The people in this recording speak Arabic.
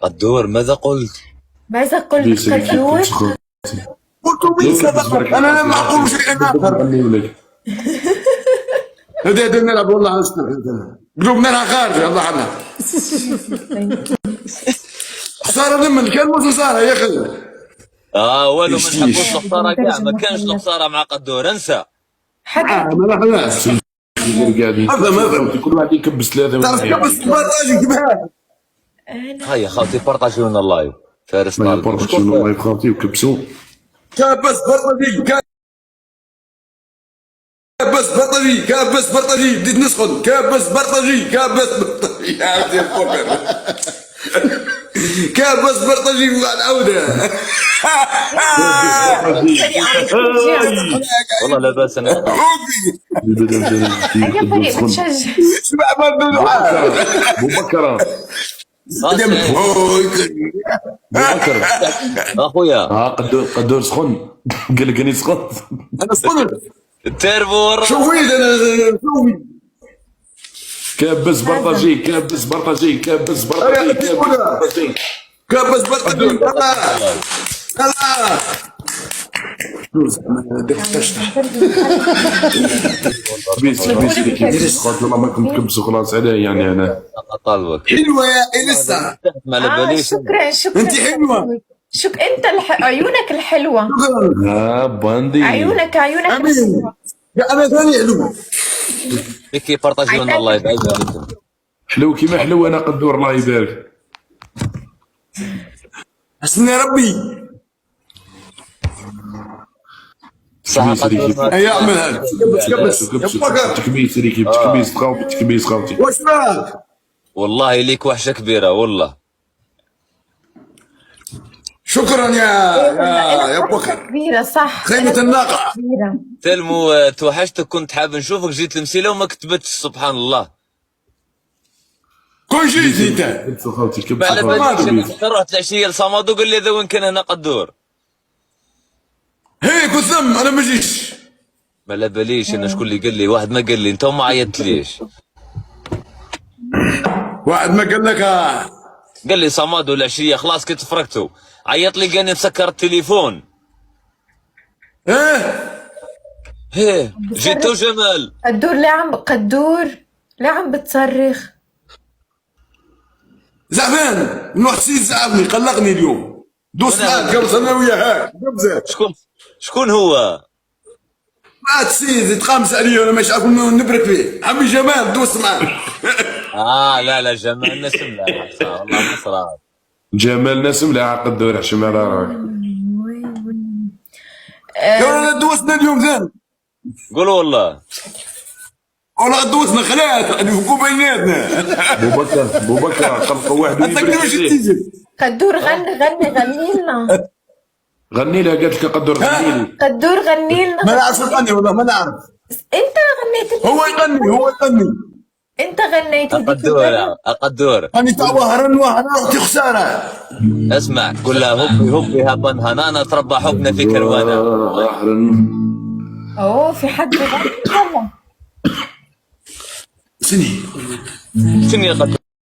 قدور ماذا قلت؟ ماذا قلت قدور؟ قلت ليس فقط، انا لم اقول شيئا اخر. هذا نلعب والله قلوبنا لها خارجه الله عنها. خساره لمن كان مش خساره يا اخي. والو ما نحبوش الخساره كاع، ما كانش الخساره مع قدور، انسى. حتى ما نحناش هذا كل واحد يكبس ثلاثه. تعرف كبس بارطاجي كيفاه. هيا خاوتي بارطاجيو لنا اللايف. فارس طالب بارطاجيو لنا اللايف خاوتي وكبسوا. كبس بارطاجي كابس برطاجي كابس برطاجي بديت نسخن كابس برطاجي كابس برطاجي يا سي الفقر. كابس برطاجي والعودة. والله لا باس انا شبع بو بكر اخويا قدور سخن قال لك راني سخن. انا سخن التربو شوفيت انا شوفي. كابس برطاجي كابس برطاجي كابس برطاجي كابس برطاجي. لا بيس قلت والله ما كنت كبسوا خلاص عليه يعني انا طالبك. حلوه يا اليسا. ما على باليش. شكرا انت حلوه. انت عيونك الحلوه. باندي عيونك امين. انا ثاني حلو. كي بارطاجيو لنا الله يبارك فيكم. حلو كيما حلو انا قدور الله يبارك. حسن يا ربي. صح قدور يا اعمل هذا كبس تكبيس ريكي تكبيس خاوتي. واش راك؟ والله ليك وحشه كبيره والله. شكرا يا بكر. كبيره صح. خيمة الناقة. تلمو توحشتك، كنت حاب نشوفك، جيت المسيله وما كتبتش سبحان الله. كون جيت انت خاوتي كبس. على باليش رحت العشيه لصمد وقال لي اذا وين كان هنا قدور. هيك وثم انا ما جيتش. ما على باليش انا شكون اللي قال لي، واحد ما قال لي انت وما عيطتليش. واحد ما قال لك قال لي صمد والعشيه خلاص كي تفرقتوا عيط لي قال لي مسكر التليفون. هيه جيتو جمال قدور لا عم بتصرخ زعفان من واحد السيد زعفني قلقني اليوم. دوس معاك قبل انا وياه شكون هو؟ مات السيد يتقامس عليا وانا مش عارف نبرك فيه. عمي جمال دوس معاك. لا جمال نسم لا والله مصر. جمال نسم لا قدور عشان ما راك. يا دوسنا اليوم ثاني. قولوا والله دوسنا خلاص نفكوا بيناتنا. بو بكر خلقوا واحد قدور غني لنا. غني لها قالت لك قدور غني لي. قدور غني لنا. ما نعرف نغني والله ما نعرف. انت غنيت. هو يغني. انت غنيت. قدور انا تاع وهران اختي خساره. اسمع قول لها هبي هبن هنانا تربى حبنا في كروانا. اوه في حد غني والله. سني يا قدور.